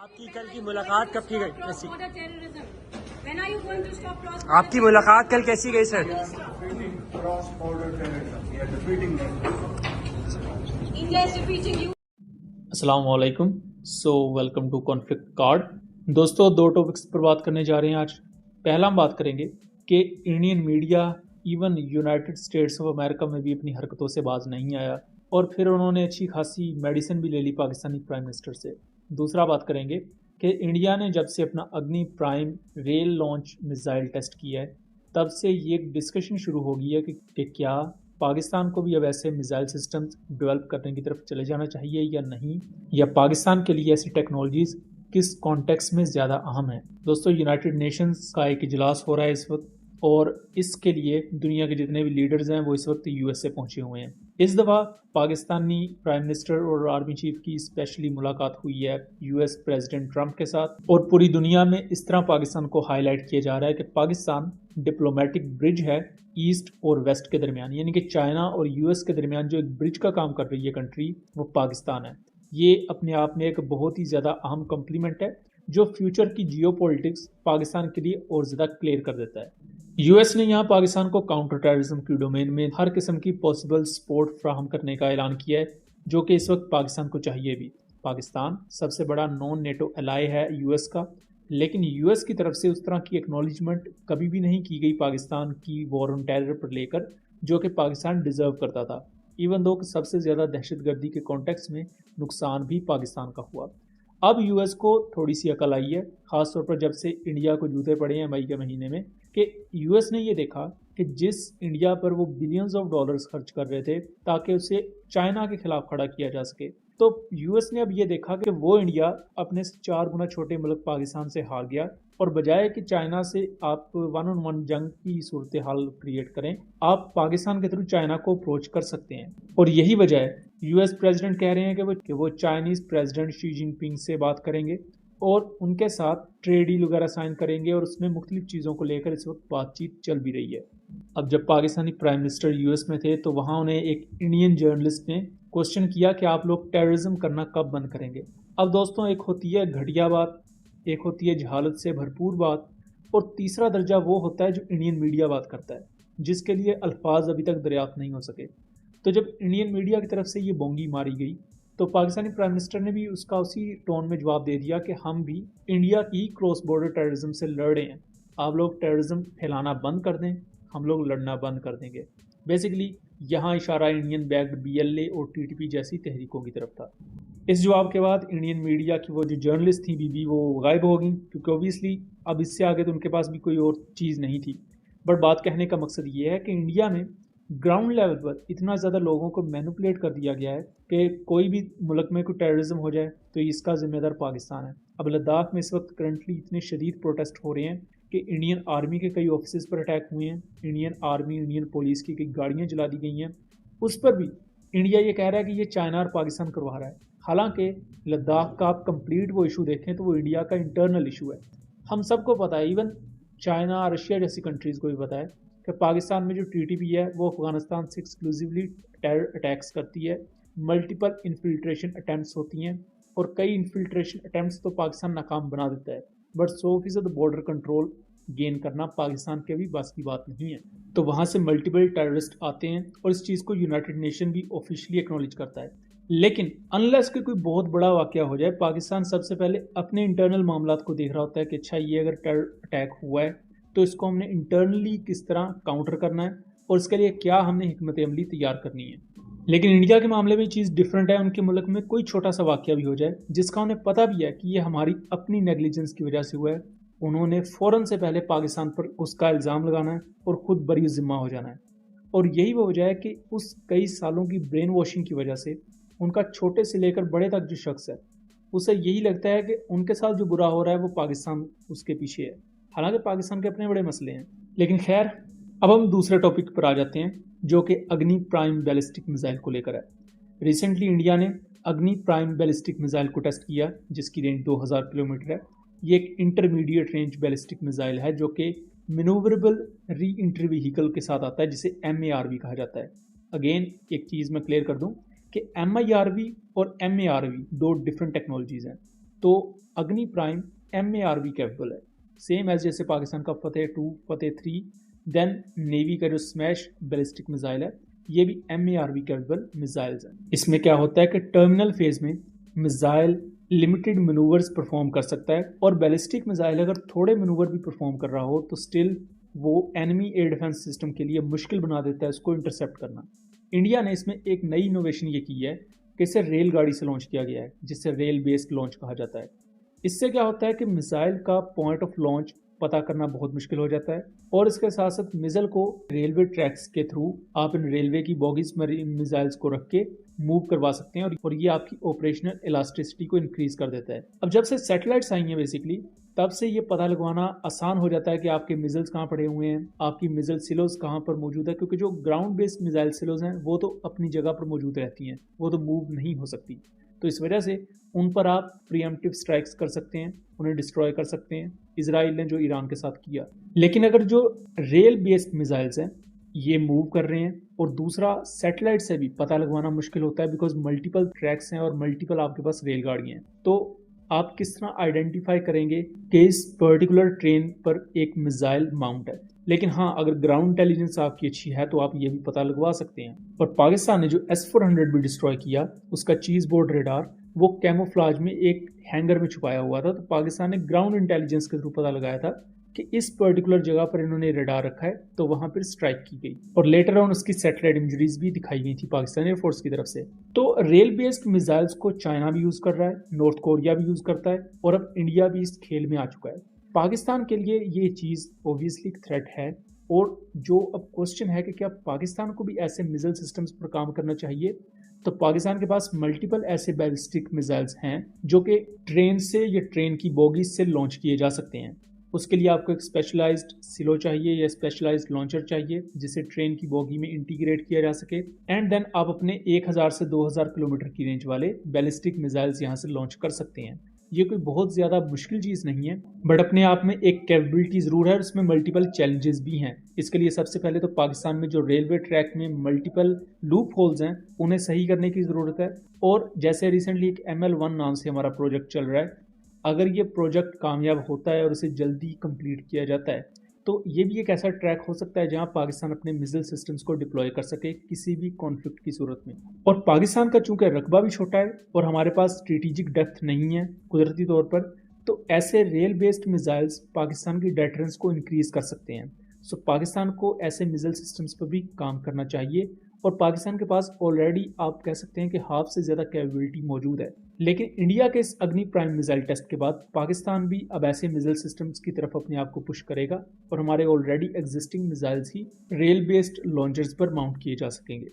आपकी कल की मुलाकात कब की गई कैसी? आपकी मुलाकात कल कैसी गई सर? अस्सलाम वालेकुम। So welcome to conflict card. दोस्तों, दो टॉपिक्स पर बात करने जा रहे हैं आज। पहला हम बात करेंगे कि Indian media even United states of America में भी अपनी हरकतों से बाज नहीं आया और फिर उन्होंने अच्छी खासी मेडिसिन भी ले ली पाकिस्तानी प्राइम मिनिस्टर से। दूसरा बात करेंगे कि इंडिया ने जब से अपना Agni prime rail launch missile test किया है तब से ये एक डिस्कशन शुरू हो गई है कि क्या पाकिस्तान को भी अब ऐसे मिसाइल सिस्टम्स डेवलप करने की तरफ चले जाना चाहिए या नहीं, या पाकिस्तान के लिए ऐसी टेक्नोलॉजीज किस कॉन्टेक्स्ट में ज़्यादा अहम है। दोस्तों, यूनाइटेड नेशंस का एक इजलास हो रहा है इस वक्त और इसके लिए दुनिया के जितने भी लीडर्स हैं वो इस वक्त यूएसए पहुंचे हुए हैं। इस दफ़ा पाकिस्तानी प्राइम मिनिस्टर और आर्मी चीफ की स्पेशली मुलाकात हुई है यूएस प्रेसिडेंट ट्रंप के साथ और पूरी दुनिया में इस तरह पाकिस्तान को हाईलाइट किया जा रहा है कि पाकिस्तान डिप्लोमेटिक ब्रिज है ईस्ट और वेस्ट के दरमियान, यानी कि चाइना और यूएस के दरमियान जो एक ब्रिज का काम कर रही है कंट्री वो पाकिस्तान है। ये अपने आप में एक बहुत ही ज़्यादा अहम कम्प्लीमेंट है जो फ्यूचर की जियोपॉलिटिक्स पाकिस्तान के लिए और ज़्यादा क्लियर कर देता है। यूएस ने यहाँ पाकिस्तान को काउंटर टेररिज्म की डोमेन में हर किस्म की पॉसिबल सपोर्ट फ्राहम करने का ऐलान किया है जो कि इस वक्त पाकिस्तान को चाहिए भी। पाकिस्तान सबसे बड़ा नॉन नेटो एलाई है यूएस का, लेकिन यूएस की तरफ से उस तरह की एक्नॉलेजमेंट कभी भी नहीं की गई पाकिस्तान की वॉर ऑन टेरर पर लेकर जो कि पाकिस्तान डिजर्व करता था। इवन दो कि सबसे ज़्यादा दहशतगर्दी के कॉन्टेक्स्ट में नुकसान भी पाकिस्तान का हुआ। अब यूएस को थोड़ी सी अकल आई है, खासतौर पर जब से इंडिया को जूते पड़े हैं मई के महीने में, कि यूएस ने ये देखा कि जिस इंडिया पर वो बिलियंस ऑफ डॉलर्स खर्च कर रहे थे ताकि उसे चाइना के खिलाफ खड़ा किया जा सके, तो यूएस ने अब ये देखा कि वो इंडिया अपने से 4 गुना छोटे मुल्क पाकिस्तान से हार गया और बजाय कि चाइना से आप वन ऑन वन जंग की सूरत हाल क्रिएट करें, आप पाकिस्तान के थ्रू चाइना को अप्रोच कर सकते हैं। और यही वजह है यूएस प्रेसिडेंट कह रहे हैं कि वो चाइनीज़ प्रेसिडेंट शी जिनपिंग से बात करेंगे और उनके साथ ट्रेड डील वगैरह साइन करेंगे और उसमें मुख्तलिफ चीज़ों को लेकर इस वक्त बातचीत चल भी रही है। अब जब पाकिस्तानी प्राइम मिनिस्टर यूएस में थे तो वहाँ उन्हें एक इंडियन जर्नलिस्ट ने क्वेश्चन किया कि आप लोग टेररिज्म करना कब बंद करेंगे। अब दोस्तों, एक होती है घटिया बात, एक होती है जहालत से भरपूर बात और तीसरा दर्जा वो होता है जो इंडियन मीडिया बात करता है जिसके लिए अल्फाज अभी तक दरियाफ्त नहीं हो सके। तो जब इंडियन मीडिया की तरफ से ये बोंगी मारी गई तो पाकिस्तानी प्राइम मिनिस्टर ने भी उसका उसी टोन में जवाब दे दिया कि हम भी इंडिया की क्रॉस बॉर्डर टेररिज्म से लड़ रहे हैं, आप लोग टेररिज्म फैलाना बंद कर दें, हम लोग लड़ना बंद कर देंगे। बेसिकली यहाँ इशारा इंडियन बैक्ड बीएलए और टीटीपी जैसी तहरीकों की तरफ था। इस जवाब के बाद इंडियन मीडिया की वो जो जर्नलिस्ट थी बीबी वो गायब हो गई क्योंकि ओबियसली अब इससे आगे तो उनके पास भी कोई और चीज़ नहीं थी। बट बात कहने का मकसद ये है कि इंडिया में ग्राउंड लेवल पर इतना ज़्यादा लोगों को मैनिपुलेट कर दिया गया है कि कोई भी मुल्क में कोई टेररिज्म हो जाए तो इसका जिम्मेदार पाकिस्तान है। अब लद्दाख में इस वक्त करंटली इतने शदीद प्रोटेस्ट हो रहे हैं कि इंडियन आर्मी के कई ऑफिस पर अटैक हुए हैं, इंडियन आर्मी इंडियन पुलिस की कई गाड़ियाँ जला दी गई हैं। उस पर भी इंडिया ये कह रहा है कि ये चाइना और पाकिस्तान करवा रहा है, हालांकि लद्दाख का आप कंप्लीट वो इशू देखें तो वो इंडिया का इंटरनल इशू है। हम सबको पता है, इवन चाइना रशिया जैसी कंट्रीज़ को भी पता है कि पाकिस्तान में जो टीटीपी है वो अफगानिस्तान से एक्सक्लूसिवली टेरर अटैक्स करती है, मल्टीपल इन्फिल्ट्रेशन अटैम्प्ट्स होती हैं और कई इन्फिल्ट्रेशन अटैम्प्ट्स तो पाकिस्तान नाकाम बना देता है। बट 100% बॉर्डर कंट्रोल गेन करना पाकिस्तान के भी बस की बात नहीं है। तो वहाँ से मल्टीपल टेररिस्ट आते हैं और इस चीज़ को यूनाइटेड नेशन भी ऑफिशियली एक्नॉलेज करता है। लेकिन अनलेस कि कोई बहुत बड़ा वाकया हो जाए, पाकिस्तान सबसे पहले अपने इंटरनल मामला को देख रहा होता है कि अच्छा ये अगर टेरर अटैक हुआ है तो इसको हमने इंटरनली किस तरह काउंटर करना है और इसके लिए क्या हमने हिकमत अमली तैयार करनी है। लेकिन इंडिया के मामले में चीज़ डिफरेंट है। उनके मुल्क में कोई छोटा सा वाकया भी हो जाए जिसका उन्हें पता भी है कि ये हमारी अपनी नेग्लिजेंस की वजह से हुआ है, उन्होंने फ़ौरन से पहले पाकिस्तान पर उसका इल्ज़ाम लगाना है और ख़ुद बरी ज़िम्मा हो जाना है। और यही वो वजह है कि उस कई सालों की ब्रेन वॉशिंग की वजह से उनका छोटे से लेकर बड़े तक जो शख्स है उसे यही लगता है कि उनके साथ जो बुरा हो रहा है वो पाकिस्तान उसके पीछे है, हालांकि पाकिस्तान के अपने बड़े मसले हैं। लेकिन खैर, अब हम दूसरे टॉपिक पर आ जाते हैं जो कि अग्नि प्राइम बैलिस्टिक मिसाइल को लेकर है। रिसेंटली इंडिया ने अग्नि प्राइम बैलिस्टिक मिसाइल को टेस्ट किया जिसकी रेंज 2000 किलोमीटर है। ये एक इंटरमीडिएट रेंज बैलिस्टिक मिसाइल है जो कि मैनूवरेबल री एंट्री व्हीकल के साथ आता है जिसे MARV कहा जाता है। अगेन एक चीज़ मैं क्लियर कर दूं कि MIRV और MARV दो डिफरेंट टेक्नोलॉजीज़ हैं। तो अग्नि प्राइम MARV कैपेबल है, सेम एज जैसे पाकिस्तान का फतेह 2, फतेह 3। देन नेवी का जो स्मैश बैलिस्टिक मिसाइल है, ये भी MARV कैपेबल मिसाइल्स हैं। इसमें क्या होता है कि टर्मिनल फेज में मिसाइल लिमिटेड मनूवर्स परफॉर्म कर सकता है, और बैलिस्टिक मिसाइल अगर थोड़े मनूवर भी परफॉर्म कर रहा हो तो स्टिल वो एनिमी एयर डिफेंस सिस्टम के लिए मुश्किल बना देता है उसको इंटरसेप्ट करना। इंडिया ने इसमें एक नई इनोवेशन ये की है कि इसे रेलगाड़ी से लॉन्च किया गया है, जिससे रेल बेस्ड लॉन्च कहा जाता है। इससे क्या होता है कि मिसाइल का पॉइंट ऑफ लॉन्च पता करना बहुत मुश्किल हो जाता है, और इसके साथ साथ मिसाइल को रेलवे ट्रैक्स के थ्रू आप इन रेलवे की बॉगीज में मिसाइल्स को रख के मूव करवा सकते हैं, और ये आपकी ऑपरेशनल इलास्टिसिटी को इंक्रीज कर देता है। अब जब से सैटेलाइट्स आई हैं बेसिकली, तब से ये पता लगवाना आसान हो जाता है कि आपके मिसाइल्स कहाँ पड़े हुए हैं, आपकी मिसाइल सिलोज कहाँ पर मौजूद है, क्योंकि जो ग्राउंड बेस्ड मिसाइल सिलोज हैं वो तो अपनी जगह पर मौजूद रहती हैं, वो तो मूव नहीं हो सकती। तो इस वजह से उन पर आप प्रीएम्प्टिव स्ट्राइक्स कर सकते हैं, उन्हें डिस्ट्रॉय कर सकते हैं, इजराइल ने जो ईरान के साथ किया। लेकिन अगर जो रेल बेस्ड मिसाइल्स हैं ये मूव कर रहे हैं, और दूसरा सैटेलाइट से भी पता लगवाना मुश्किल होता है, बिकॉज मल्टीपल ट्रैक्स हैं और मल्टीपल आपके पास रेलगाड़ियाँ हैं। तो आप किस तरह आइडेंटिफाई करेंगे कि इस पर्टिकुलर ट्रेन पर एक मिसाइल माउंट है। लेकिन हाँ, अगर ग्राउंड इंटेलिजेंस आपकी अच्छी है तो आप ये भी पता लगवा सकते हैं। और पाकिस्तान ने जो S-400 भी डिस्ट्रॉय किया, उसका चीज बोर्ड रेडार वो कैमोफ्लाज में एक हैंगर में छुपाया हुआ था, तो पाकिस्तान ने ग्राउंड इंटेलिजेंस के थ्रू पता लगाया था कि इस पर्टिकुलर जगह पर इन्होंने रेडार रखा है, तो वहां पर स्ट्राइक की गई, और लेटर ऑन उसकी सैटेलाइट इमेजरीज भी दिखाई गई थी पाकिस्तान एयरफोर्स की तरफ से। तो रेल बेस्ड मिसाइल्स को चाइना भी यूज कर रहा है, नॉर्थ कोरिया भी यूज करता है, और अब इंडिया भी इस खेल में आ चुका है। पाकिस्तान के लिए ये चीज ऑब्वियसली थ्रेट है, और जो अब क्वेश्चन है कि क्या पाकिस्तान को भी ऐसे मिसाइल सिस्टम्स पर काम करना चाहिए, तो पाकिस्तान के पास मल्टीपल ऐसे बैलिस्टिक मिसाइल्स हैं जो कि ट्रेन से या ट्रेन की बोगीज से लॉन्च किए जा सकते हैं। उसके लिए आपको एक स्पेशलाइज्ड सिलो चाहिए या स्पेशलाइज्ड लॉन्चर चाहिए, जिसे ट्रेन की बोगी में इंटीग्रेट किया जा सके, एंड देन आप अपने 1000 से 2000 किलोमीटर की रेंज वाले बैलिस्टिक मिसाइल्स यहाँ से लॉन्च कर सकते हैं। ये कोई बहुत ज़्यादा मुश्किल चीज़ नहीं है, बट अपने आप में एक कैपेबिलिटी ज़रूर है, और उसमें मल्टीपल चैलेंजेस भी हैं। इसके लिए सबसे पहले तो पाकिस्तान में जो रेलवे ट्रैक में मल्टीपल लूप होल्स हैं उन्हें सही करने की ज़रूरत है। और जैसे रिसेंटली एक ML1 नाम से हमारा प्रोजेक्ट चल रहा है, अगर ये प्रोजेक्ट कामयाब होता है और इसे जल्दी कंप्लीट किया जाता है, तो ये भी एक ऐसा ट्रैक हो सकता है जहां पाकिस्तान अपने मिसाइल सिस्टम्स को डिप्लॉय कर सके किसी भी कॉन्फ्लिक्ट की सूरत में। और पाकिस्तान का चूंकि रकबा भी छोटा है और हमारे पास स्ट्रेटेजिक डेप्थ नहीं है कुदरती तौर पर, तो ऐसे रेल बेस्ड मिसाइल्स पाकिस्तान की डेटरेंस को इंक्रीज कर सकते हैं। सो पाकिस्तान को ऐसे मिसाइल सिस्टम्स पर भी काम करना चाहिए, और पाकिस्तान के पास ऑलरेडी आप कह सकते हैं कि हाफ से ज़्यादा कैपेबिलिटी मौजूद है। लेकिन इंडिया के इस अग्नि प्राइम मिसाइल टेस्ट के बाद पाकिस्तान भी अब ऐसे मिसाइल सिस्टम्स की तरफ अपने आप को पुश करेगा, और हमारे ऑलरेडी एग्जिस्टिंग मिसाइल्स ही रेल बेस्ड लॉन्चर्स पर माउंट किए जा सकेंगे।